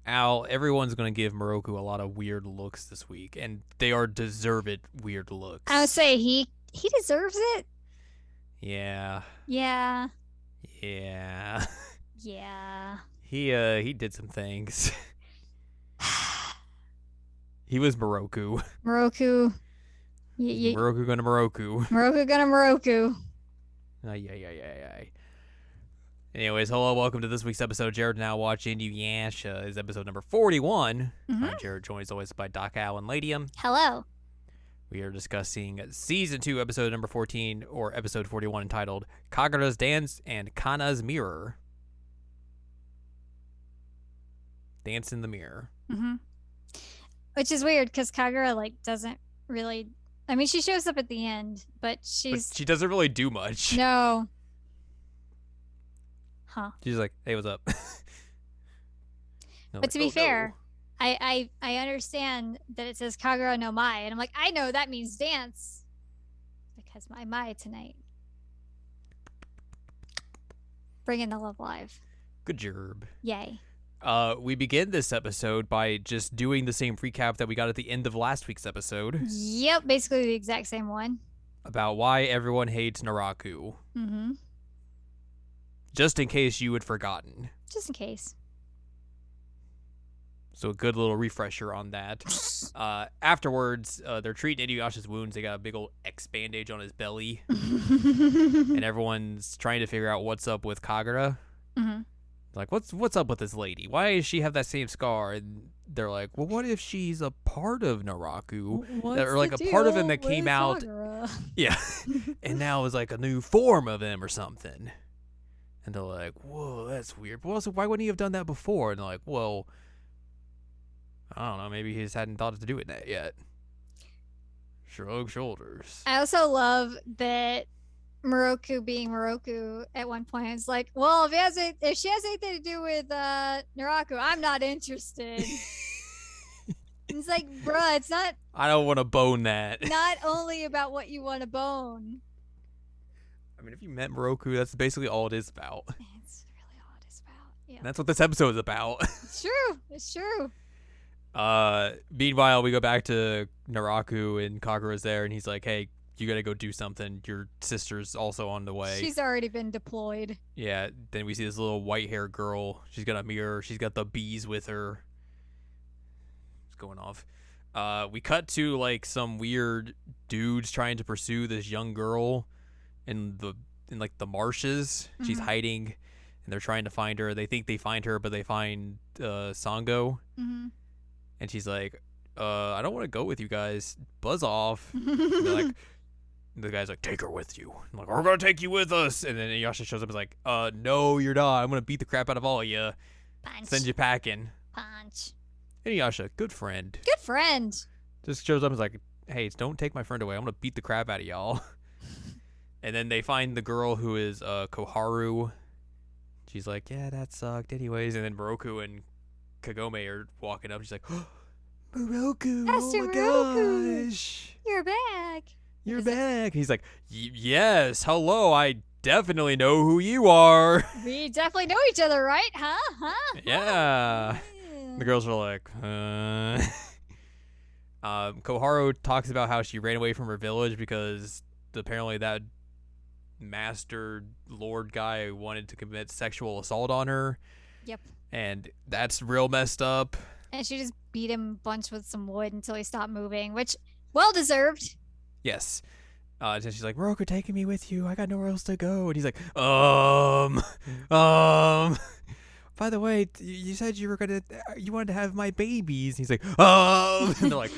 Al, everyone's going to give Moroku a lot of weird looks this week, and they are deserved weird I would looks. say he deserves it. Yeah. Yeah. Yeah. Yeah. He did some things. He was Moroku. Moroku. Moroku gonna Moroku. Moroku gonna Moroku. Ay, ay, ay, ay, ay. Anyways, hello, welcome to this week's episode. Jared now watching Inuyasha is episode number 41. Mm-hmm. I'm Jared, joined as always by Doc Al and Ladium. Hello. We are discussing season 2, episode number 14, or episode 41, entitled Kagura's Dance and Kanna's Mirror. Dance in the Mirror. Mm-hmm. Which is weird because Kagura doesn't really. I mean, she shows up at the end, but But she doesn't really do much. no. Huh. She's like, hey, what's up? But to be fair, I understand that it says Kagura no Mai, and I'm like, I know that means dance because my Mai tonight. Bringing the love live. Good job. Yay. We begin this episode by just doing the same recap that we got at the end of last week's episode Yep, basically the exact same one. about why everyone hates Naraku. Mm-hmm. Just in case you had forgotten. Just in case. So a good little refresher on that. Afterwards, they're treating Inuyasha's wounds. They got a big old X bandage on his belly. And everyone's trying to figure out what's up with Kagura. Mm-hmm. Like, what's up with this lady? Why does she have that same scar? And they're like, well, what if she's a part of Naraku? Or like a part of him that came out. Kagura? Yeah. And now is like a new form of him or something. And they're like, whoa, that's weird. But also, why wouldn't he have done that before? And they're like, well, I don't know. Maybe he just hadn't thought to do it yet. Shrug shoulders. I also love that Moroku being Moroku at one point is like, well, if she has anything to do with Naraku, I'm not interested. It's like, bruh, it's not I don't want to bone that. not only about what you want to bone. I mean, if you met Moroku, that's basically all it is about. It's really all it is about. Yeah. And that's what this episode is about. It's true. It's true. Meanwhile, we go back to Naraku and Kagura's there, and he's like, hey, you gotta go do something. Your sister's also on the way. She's already been deployed. Yeah, then we see this little white-haired girl. She's got a mirror. She's got the bees with her. It's going off. We cut to, like, some weird dudes trying to pursue this young girl in the marshes. Mm-hmm. She's hiding, and they're trying to find her. They think they find her, but they find Sango. Mm-hmm. And she's like, I don't want to go with you guys. Buzz off. Like, the guy's like, take her with you. I'm like, we're going to take you with us. And then Inuyasha shows up and is like, no, you're not. I'm going to beat the crap out of all of you. Punch. Send you packing. Punch. Inuyasha, good friend. Good friend. Just shows up and is like, hey, don't take my friend away. I'm going to beat the crap out of y'all. And then they find the girl who is Koharu. She's like, yeah, that sucked anyways. And then Moroku and Kagome are walking up. She's like, oh, Moroku, Master oh my Moroku. gosh. You're back. You're back. He's like, yes, hello, I definitely know who you are. We definitely know each other, right? Huh? Yeah. The girls are like, Koharu talks about how she ran away from her village because apparently that master lord guy wanted to commit sexual assault on her. Yep. And that's real messed up. And she just beat him a bunch with some wood until he stopped moving, which, well deserved. Yes. And she's like, Moroku taking me with you. I got nowhere else to go. And he's like, by the way, you said you wanted to have my babies. And he's like, and they're like,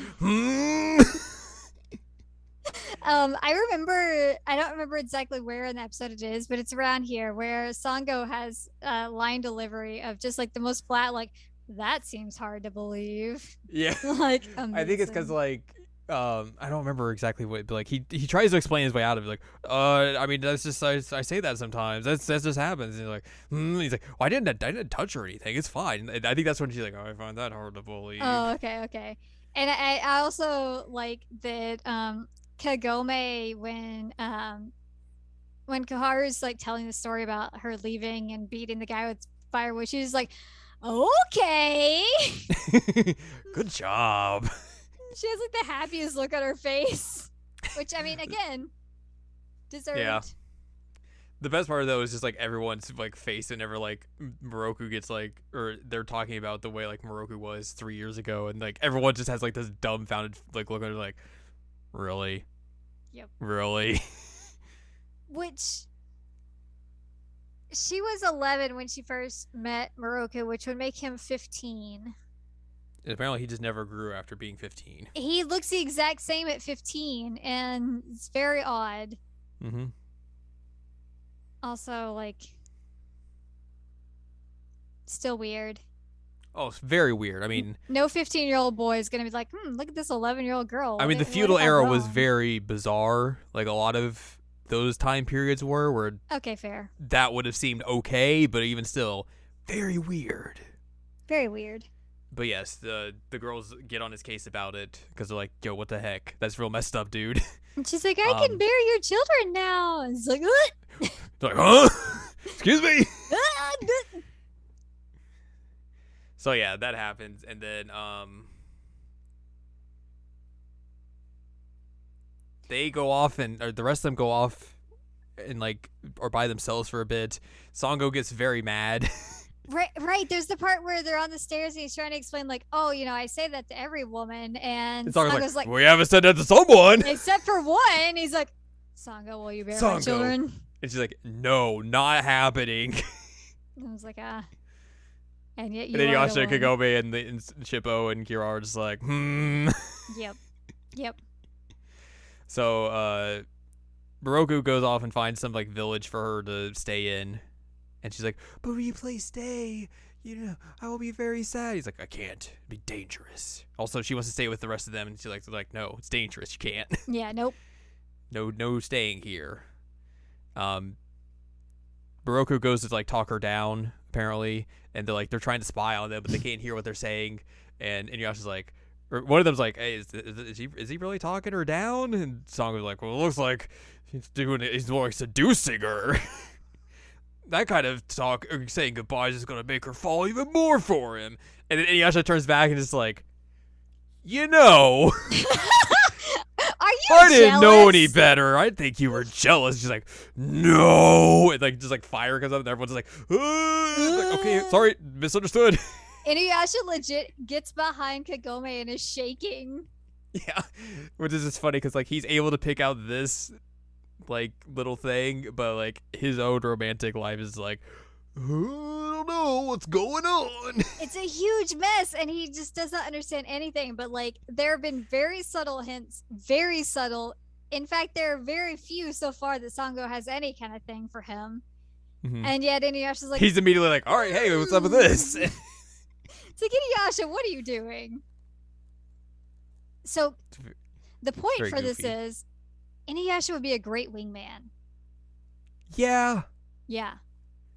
I don't remember exactly where in the episode it is, but it's around here where Sango has a line delivery of just like the most flat, like, that seems hard to believe. Yeah. Like, amazing. I think it's because, like, I don't remember exactly what, but like he tries to explain his way out of it. Like, I mean, that's just I say that sometimes. That just happens. And he's like, he's like, well, I didn't touch her or anything. It's fine. And I think that's when she's like, oh, I find that hard to believe. Oh, okay. And I also like that Kagome when Koharu's like telling the story about her leaving and beating the guy with firewood, she's like, okay. Good job. She has like the happiest look on her face, which I mean, again, deserved. Yeah. The best part though is just like everyone's like face whenever like Moroku gets like, or they're talking about the way like Moroku was 3 years ago, and like everyone just has like this dumbfounded like look at her like, really? Yep. Really? Which she was 11 when she first met Moroku, which would make him 15. And apparently he just never grew after being 15. He looks the exact same at 15, and it's very odd. Mm-hmm. Also, like, still weird. Oh, it's very weird. I mean, no 15-year-old boy is gonna be like, look at this 11-year-old girl. I mean, the feudal era was very bizarre. Like a lot of those time periods were where okay, fair. that would have seemed okay, but even still, very weird. Very weird. But yes, the girls get on his case about it because they're like, "Yo, what the heck? That's real messed up, dude." And she's like, "I can bear your children now." And it's like, they're like, "Huh? Excuse me." So yeah, that happens, and then they go off, or the rest of them go off, and like, or by themselves for a bit. Sango gets very mad. Right. There's the part where they're on the stairs and he's trying to explain, like, oh, I say that to every woman, and Sango's like, we haven't said that to someone except for one. He's like, Sango, will you bear my children? And she's like, no, not happening. And I was like, and yet you. And then are Yasha, the one. Kagome, and Shippo and Kira are just like, Yep. So Moroku goes off and finds some like village for her to stay in. And she's like, but when you play stay, I will be very sad. He's like, I can't. It'd be dangerous. Also, she wants to stay with the rest of them, and she's like, no, it's dangerous. You can't. Yeah, nope. No staying here. Moroku goes to like talk her down, apparently, and they're trying to spy on them, but they can't hear what they're saying. And Inuyasha's like, or one of them's like, hey, is he really talking her down? And Sango's like, well, it looks like he's more like seducing her. That kind of talk, or saying goodbye is just going to make her fall even more for him. And then Inuyasha turns back and is like, Are you I didn't jealous? know any better. I think you were jealous. She's like, no. And like, just like fire comes up and everyone's just like, like, okay, sorry, misunderstood. Inuyasha legit gets behind Kagome and is shaking. Yeah. Which is just funny because like he's able to pick out this like little thing, but like his own romantic life is like, I don't know what's going on. It's a huge mess, and he just does not understand anything. But like, there have been very subtle hints, very subtle. In fact, there are very few so far that Sango has any kind of thing for him. Mm-hmm. And yet Inuyasha's like, he's immediately like, all right, hey, what's up with this? It's like, Inuyasha, what are you doing? So the point for goofy. this is Inuyasha would be a great wingman. Yeah.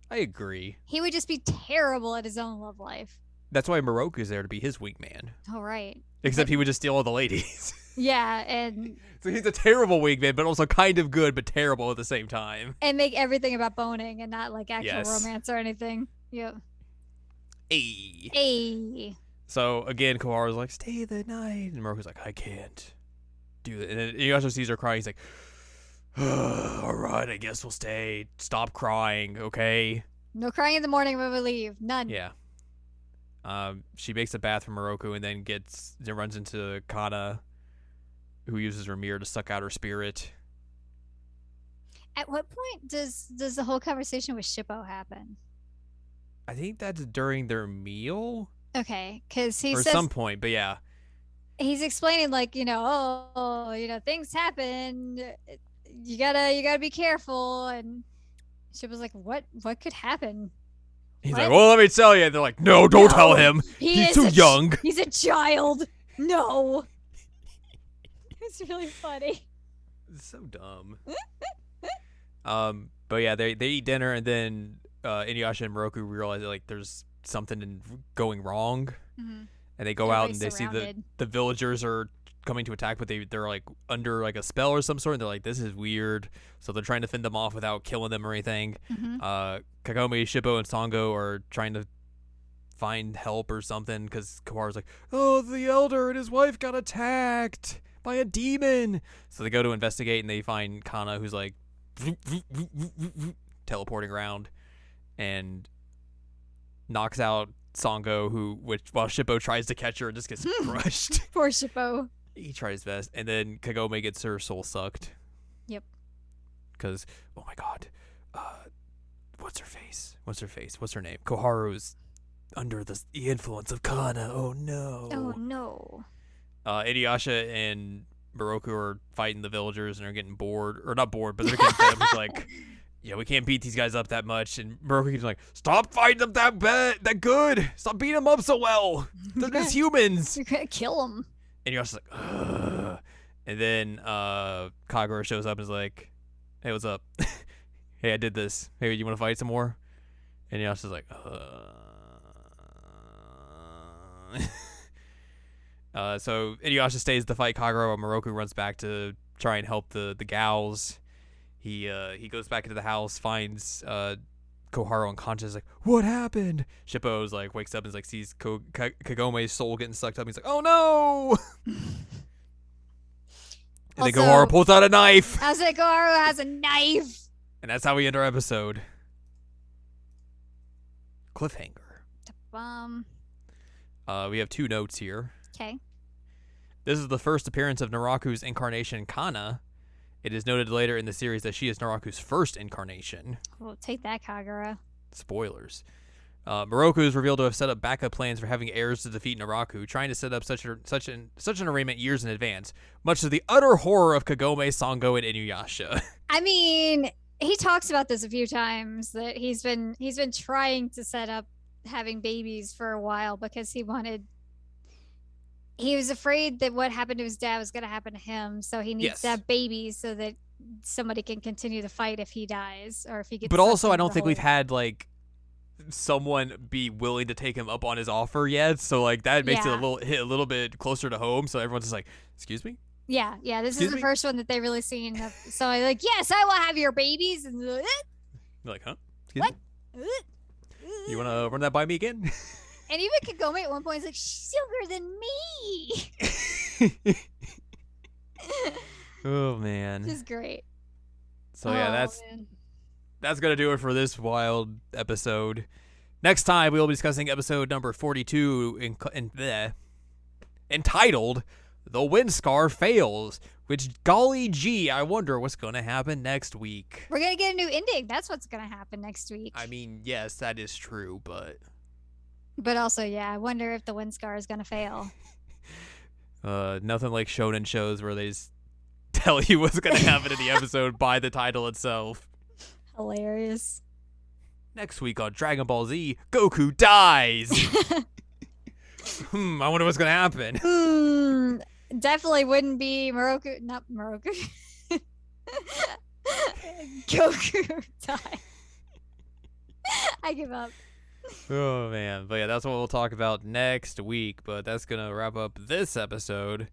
I agree. He would just be terrible at his own love life. That's why Moroku's there to be his wingman. Oh, right. Except he would just steal all the ladies. Yeah, and... So he's a terrible wingman, but also kind of good, but terrible at the same time. And make everything about boning and not, like, actual romance or anything. Yep. Hey. So, again, Koharu's like, stay the night. And Moroku's like, I can't do that. And then Inuyasha sees her crying. He's like, all right, I guess we'll stay. Stop crying, okay? No crying in the morning when we leave. None. Yeah. She makes a bath for Moroku and then runs into Kanna, who uses her mirror to suck out her spirit. At what point does the whole conversation with Shippo happen? I think that's during their meal. Okay, because he says... Or some point, but yeah. He's explaining, like, things happen. You gotta be careful. And Shippo's like, what could happen? He's like, well, let me tell you. And they're like, no, don't tell him. He's too young. He's a child. No. It's really funny. It's so dumb. But yeah, they eat dinner, and then Inuyasha and Moroku realize that, like, there's something going wrong. Mm-hmm. And they go out and they see the villagers are coming to attack, but they're like under like a spell or some sort, and they're like, this is weird. So they're trying to fend them off without killing them or anything. Mm-hmm. Kagome, Shippo, and Sango are trying to find help or something because Koharu's like, oh, the elder and his wife got attacked by a demon. So they go to investigate and they find Kanna, who's like teleporting around and knocks out Sango, while Shippo tries to catch her and just gets crushed. Poor Shippo. He tried his best. And then Kagome gets her soul sucked. Yep. Because, oh my god, what's her face? What's her name? Koharu's under the influence of Kanna. Oh no. Oh no. Inuyasha and Moroku are fighting the villagers and are getting bored, or not bored, but they're getting fed up. It's like, yeah, we can't beat these guys up that much. And Moroku's like, stop fighting them that good. Stop beating them up so well. They're just humans. You're gonna kill them. And Inuyasha's like, ugh. And then Kagura shows up and is like, hey, what's up? Hey, I did this. Hey, you want to fight some more? And Inuyasha's like, So Inuyasha stays to fight Kagura while Moroku runs back to try and help the gals. He goes back into the house, finds Koharu unconscious, like, what happened? Shippo's like wakes up and is like sees Kagome's soul getting sucked up. He's like, oh no! And then Koharu pulls out a knife. I was like, Koharu has a knife. And that's how we end our episode. Cliffhanger. We have 2 notes here. Okay. This is the first appearance of Naraku's incarnation, Kanna. It is noted later in the series that she is Naraku's first incarnation. Well, take that, Kagura. Spoilers. Moroku is revealed to have set up backup plans for having heirs to defeat Naraku, trying to set up such an arrangement years in advance, much to the utter horror of Kagome, Sango, and Inuyasha. I mean, he talks about this a few times, that he's been trying to set up having babies for a while because he was afraid that what happened to his dad was going to happen to him, so he needs to have babies so that somebody can continue the fight if he dies or if he gets. But also, I don't think we've had like someone be willing to take him up on his offer yet, so like that makes it a little bit closer to home. So everyone's just like, "Excuse me." Yeah. This is the first one that they really seen. So I'm like, yes, I will have your babies. And you're like, huh? Excuse me? You want to run that by me again? And even Kagome at one point is like, she's younger than me. Oh man, this is great. So yeah, that's gonna do it for this wild episode. Next time we will be discussing episode number 42 entitled "The Windscar Fails." Which, golly gee, I wonder what's gonna happen next week. We're gonna get a new ending. That's what's gonna happen next week. I mean, yes, that is true, but also, yeah, I wonder if the Windscar is gonna fail. Nothing like shonen shows where they just tell you what's gonna happen in the episode by the title itself. Hilarious. Next week on Dragon Ball Z, Goku dies. I wonder what's gonna happen. Definitely wouldn't be Moroku. Not Moroku. Goku died. I give up. Oh man, but yeah, that's what we'll talk about next week. But that's gonna wrap up this episode.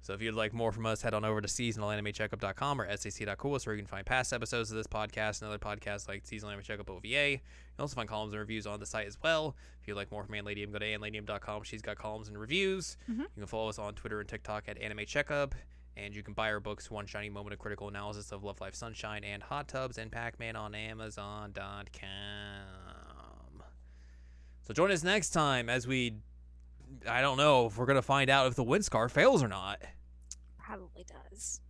So if you'd like more from us, head on over to seasonalanimecheckup.com or sac.cool, where you can find past episodes of this podcast and other podcasts like Seasonal Anime Checkup OVA. You can also find columns and reviews on the site as well. If you'd like more from Anladium, go to anladium.com. She's got columns and reviews. You can follow us on Twitter and TikTok at Anime Checkup. And you can buy our books, One Shiny Moment of Critical Analysis of Love, Life, Sunshine, and Hot Tubs and Pac-Man on Amazon.com. So join us next time as I don't know if we're going to find out if the Windscar fails or not. Probably does.